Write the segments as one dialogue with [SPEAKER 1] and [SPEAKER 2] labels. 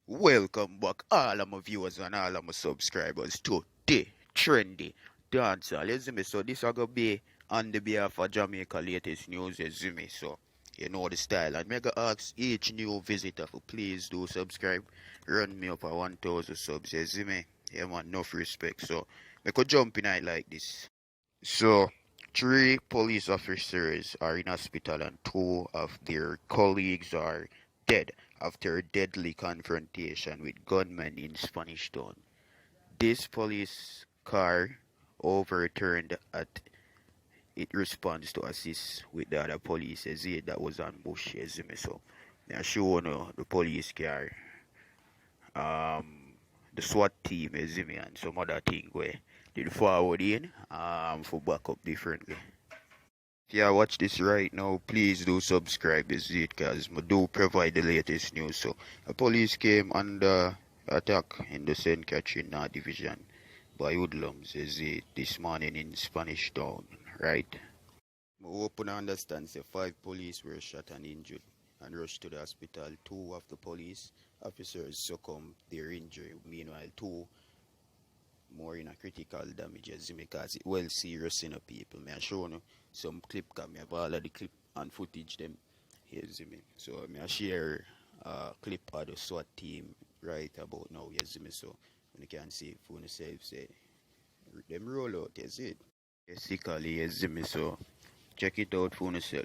[SPEAKER 1] Welcome back, all of my viewers and all of my subscribers to the trendy dancehall. You see me? So this is gonna be on the behalf of Jamaica latest news. You see me? So you know the style. And mega ask each new visitor for please do subscribe. Run me up at 1,000 subs. You see me? Yeah man, enough respect. So I could jump in it like this. So three police officers are in hospital and two of their colleagues are dead after a deadly confrontation with gunmen in Spanish Town. This police car overturned at it responds to assist with the other police as it that was ambushed as me. So I show you the police car, the SWAT team as me and some other thing where did forward in for backup differently. If you watch this right now, please do subscribe as it because I do provide the latest news. So the police came under attack in the St. Catherine division by hoodlums as it this morning in Spanish Town, right? I hope you understand say 5 police were shot and injured and rushed to the hospital. 2 of the police officers succumbed their injury. Meanwhile, 2 more in a critical damages because it well serious in a people. Me I show you some clip cause me have all of the clip and footage them here see me. So me I share clip of the SWAT team right about now, you see me. So you can see for yourself say them roll out, you see it. Basically, you see me, so check it out for yourself.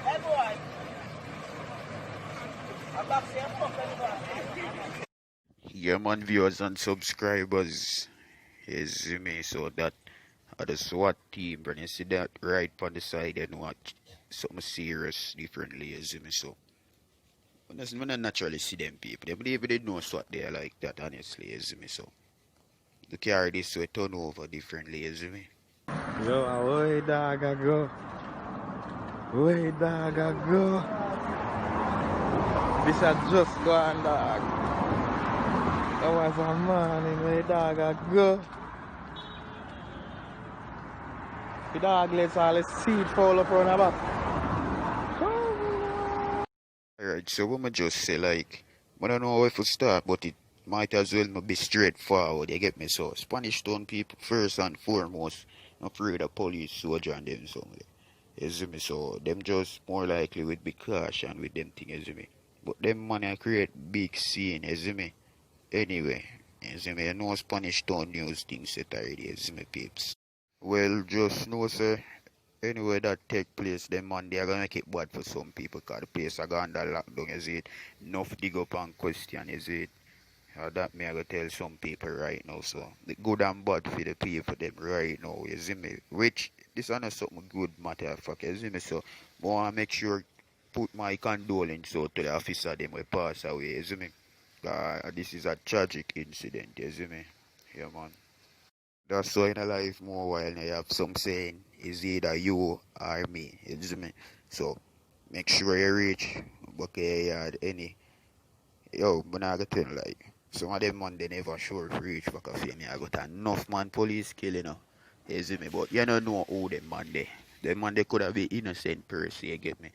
[SPEAKER 2] Hey boy, I'm back
[SPEAKER 1] Yeah man, viewers and subscribers, you see me, so that the SWAT team, when you see that right on the side and watch something serious differently, you see me, so when I naturally see them people, they believe they know SWAT they are like that, honestly, you see me, so they carry this way turn over differently, you see me.
[SPEAKER 3] Yo, away dog I go. Way dog I go. This had just gone dog. That was a morning way dog I go. The dog lets all the seed fall up on the back.
[SPEAKER 1] Alright, so what I just say, like, I don't know where to start, but it might as well be straightforward, you get me? So, Spanish Town people, first and foremost, not afraid of police, soldier, and them, so, you see me? So, them just more likely with big caution with them thing, you see me? But them money create big scene, you see me? Anyway, you see me? You know Spanish Town news things set already, you see me, peeps? Well, just know, sir. Anyway that take place, then man, they are gonna make it bad for some people because the place are going under lockdown, is it? Enough dig up and question, is it? That me I go tell some people right now, so the good and bad for the people them right now, you see me? Which this is not something good matter of fact, you see me? So I wanna make sure put my condolence out to the officer them will pass away, you see me? This is a tragic incident, you see me? Yeah man. That's why in a life more while you have some saying is either you or me. You see me? So make sure you reach okay yard any yo, but I got tell like some of them man they never sure if reach for coffee me. I got enough man police killing you know. You see me? But you don't know who them man they. Them man they could have been innocent person, you get me?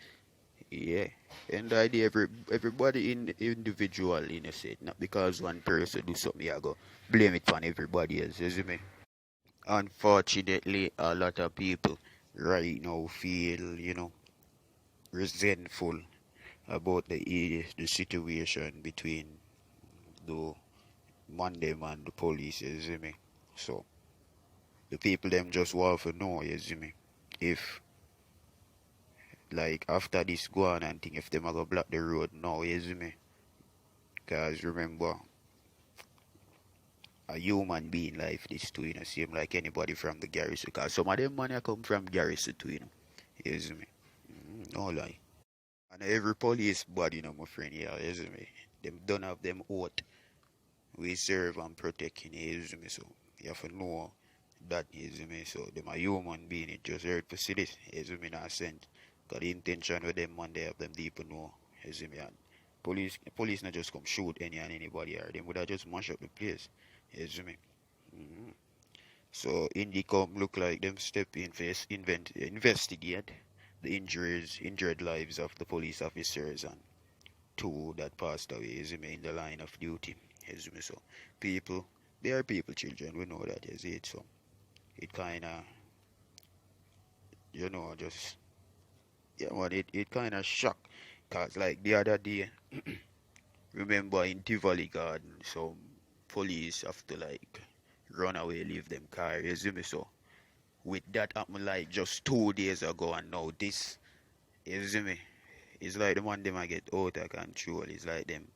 [SPEAKER 1] Yeah. And the idea everybody in individual innocent, not because one person do something you go blame it on everybody else, you see me? Unfortunately, a lot of people right now feel, resentful about the situation between the man them and the police, you see me? So, the people them just want to know, you see me? If, like, after this go on and thing, if them are going to block the road now, you see me? Because remember, a human being life this too, same like anybody from the garrison. Because some of them money come from garrison too, you see me? No lie. And every police body, my friend, yeah, you see me? Them don't have them oath. We serve and protect, you see me? So, you have to know that, you see me? So, them a human being, it just hurt to see this, you see me? Not sense. Because the intention with them, man, they have them deep know, you see me? And Police not just come shoot any and anybody, or them would have just mash up the place. You see me? Mhm. So Indy come look like them step in for investigate the injured lives of the police officers and two that passed away, you see me, in the line of duty. You see me? So people, they are people, children. We know that, you see it. So it kind of, just yeah, man, it kind of shock, cause like the other day, remember in Tivoli Garden, some police have to like run away, leave them car. You see me? So with that happened like just 2 days ago, and now this, you see me? It's like the one them I get out of control. It's like them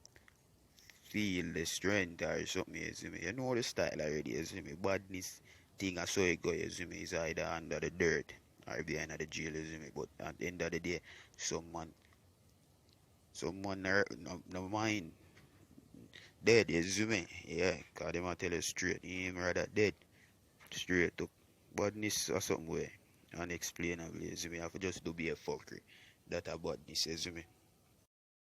[SPEAKER 1] feel the strength or something, you see me. You know the style already, you see me. Badness thing I saw it go, you see me, is either under the dirt or behind the jail, you see me. But at the end of the day, someone no mind dead, you see me. Yeah, cause them I tell you straight, him rather dead. Straight up. Badness or something way unexplainable, you see me. I have to just do be a fuckery. That a badness, you see me.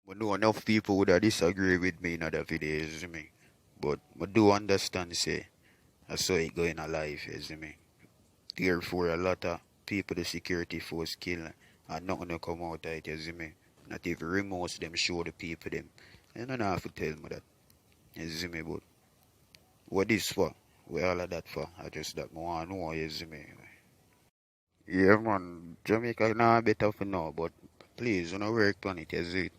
[SPEAKER 1] But no enough people would have disagree with me in other videos, you see me. But I do understand, say, I saw it going alive, you see me. Therefore, a lot of people the security force kill and nothing to come out of it, you see me. Not even remote them show the people them. You don't have to tell me that, you see me. But what this for? What all of that for? I just that I want to know, you see me. Yeah, man, Jamaica now better for now, but please, you know, work on it, you see.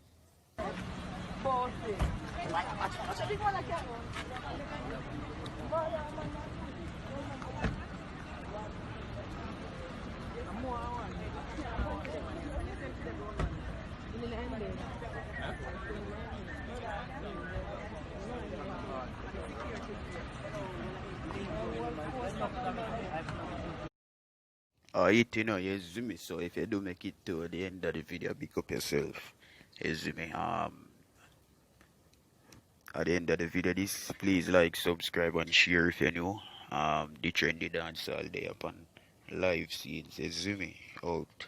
[SPEAKER 1] It, you see me. So if you do make it to the end of the video, pick up yourself. You see me. At the end of the video, this please like, subscribe, and share if you know. The trendy dance all day upon live scenes. You see me. Out.